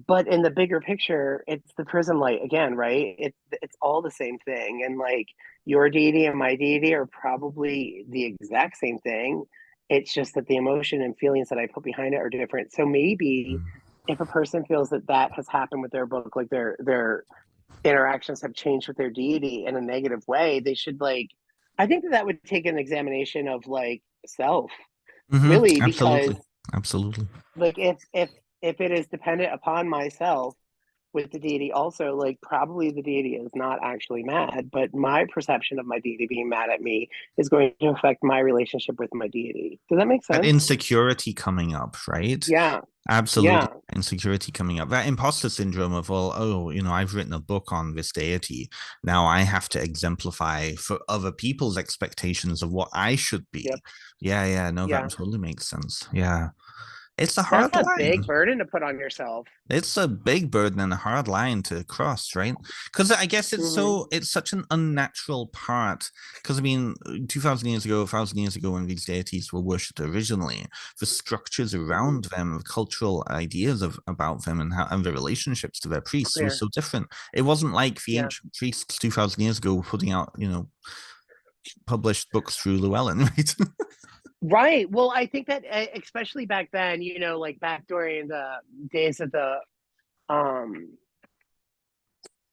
but in the bigger picture it's the prism light again, right? It's all the same thing. And like your deity and my deity are probably the exact same thing. It's just that the emotion and feelings that I put behind it are different. So maybe if a person feels that that has happened with their book, like their interactions have changed with their deity in a negative way, they should like, I think that that would take an examination of like self, really, because Absolutely. Absolutely. like if it is dependent upon myself with the deity also, like probably the deity is not actually mad, but my perception of my deity being mad at me is going to affect my relationship with my deity. Does that make That sense? insecurity coming up, right? Yeah. Absolutely. Yeah. Insecurity coming up. That imposter syndrome of, well, oh, I've written a book on this deity. Now I have to exemplify for other people's expectations of what I should be. Yep. Yeah, yeah. No, that Yeah. totally makes sense. Yeah. It's a That's hard a line. big burden to put on yourself. It's a big burden and a hard line to cross, right? Because I guess Mm-hmm. it's such an unnatural part. Because I mean, 2,000 years ago, 1,000 years ago, when these deities were worshipped originally, the structures Mm-hmm. around them, the cultural ideas of about them, and how and the relationships to their priests was Clear. so different. It wasn't like the Yeah. ancient priests 2,000 years ago putting out, published books through Llewellyn, right? Right. Well, I think that especially back then, like back during the days of um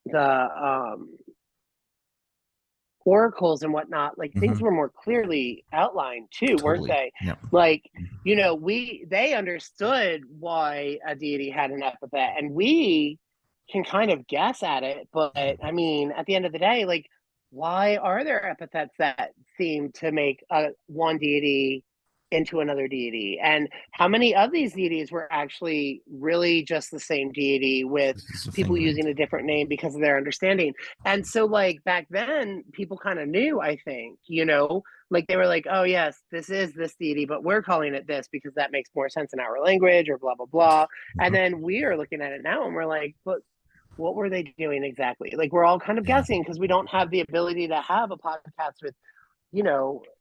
the oracles and whatnot, like things Hmm. were more clearly outlined too, weren't Totally. they? Yeah. Like, they understood why a deity had an epithet, and we can kind of guess at it. But I mean, at the end of the day, like, why are there epithets that seem to make one deity into another deity? And how many of these deities were actually really just the same deity with This is the people thing, right? using a different name because of their understanding? And so, like, back then, people kind of knew, I think, like they were like, oh, yes, this is this deity, but we're calling it this because that makes more sense in our language or blah, blah, blah. And Mhm. then we are looking at it now and we're like, but what were they doing exactly? Like, we're all kind of Yeah, guessing because we don't have the ability to have a podcast with,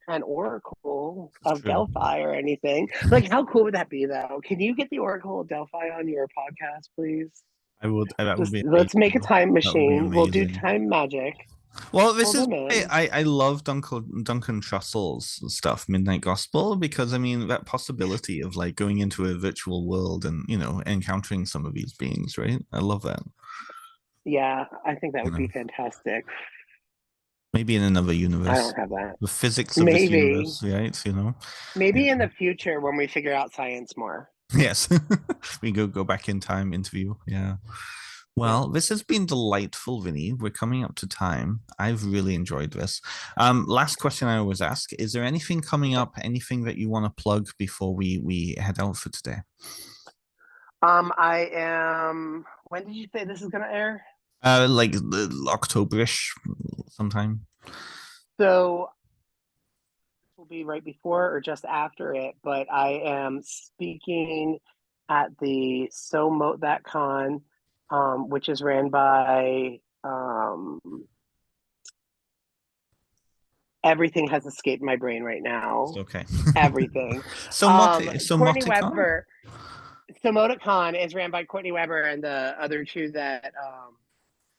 an oracle it's of true. Delphi or anything. Like, how cool would that be, though? Can you get the oracle of Delphi on your podcast, please? I would. That would Just be let's make a amazing. time That would be machine. We'll do amazing. time magic. Well, this Pull is them why in. I love Duncan Trussell's stuff, Midnight Gospel, because I mean that possibility of like going into a virtual world and encountering some of these beings, right? I love that. Yeah, I think that You would be know, fantastic. maybe in another I universe, don't have that. the physics of this Maybe, universe, right? Yeah. maybe in the future when we figure out science more. Yes, we go back in time interview. Yeah. Yeah. Well, this has been delightful, Vinny. We're coming up to time. I've really enjoyed this. Last question I always ask: is there anything coming Okay. up? Anything that you want to plug before we head out for today? I am. When did you say this is going to air? Like Octoberish sometime. So will be right before or just after it, but I am speaking at the So Mote That Con, which is ran by everything has escaped my brain right It's now. okay. Everything. So Courtney Moticon? Weber. So MotoCon is ran by Courtney Weber and the other two that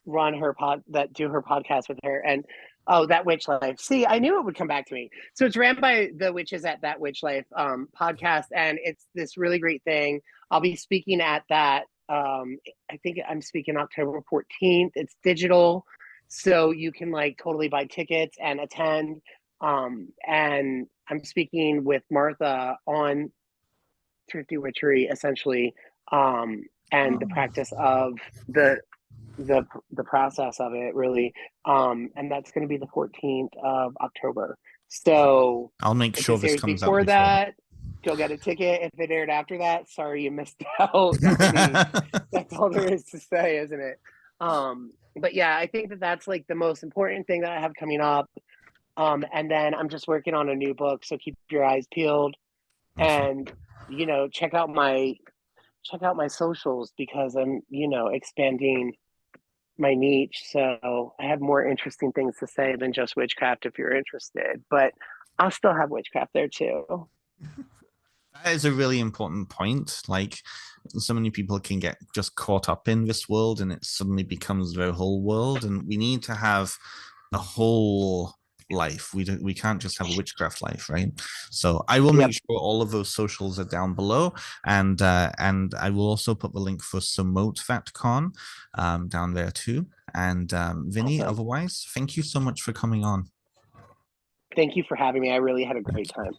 run her that do her podcast with her. And oh, That Witch Life. See, I knew it would come back to me. So it's ran by the witches at That Witch Life podcast, and it's this really great thing. I'll be speaking at that. I think I'm speaking October 14th. It's digital, so you can like totally buy tickets and attend. And I'm speaking with Martha on thrifty witchery, essentially, and the Oh, practice of the the process of it, really. And that's going to be the 14th of October. So I'll make if sure this this airs comes out before before. that, you'll get a ticket. If it aired after that, sorry, you missed out. That's all there is to say, isn't it? But yeah, I think that that's like the most important thing that I have coming up. And then I'm just working on a new book, so keep your eyes peeled. Awesome. And check out my socials because I'm expanding my niche. So I have more interesting things to say than just witchcraft if you're interested. But I'll still have witchcraft there too. That is a really important point. Like, so many people can get just caught up in this world and it suddenly becomes their whole world. And we need to have the whole life. We can't just have a witchcraft life, right? So I will make Yep. sure all of those socials are down below, and I will also put the link for Samote FatCon down there too. And Vinny, Awesome. otherwise, thank you so much for coming on. Thank you for having me. I really had a great time.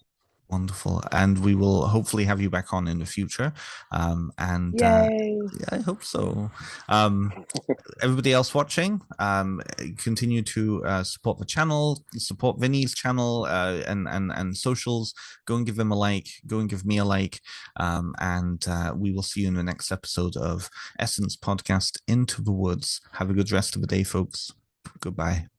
Wonderful. And we will hopefully have you back on in the future. And Yay. yeah, I hope so. Everybody else watching, continue to support the channel, support Vinny's channel, and socials. Go and give them a like. Go and give me a like. And we will see you in the next episode of Essence Podcast Into the Woods. Have a good rest of the day, folks. Goodbye.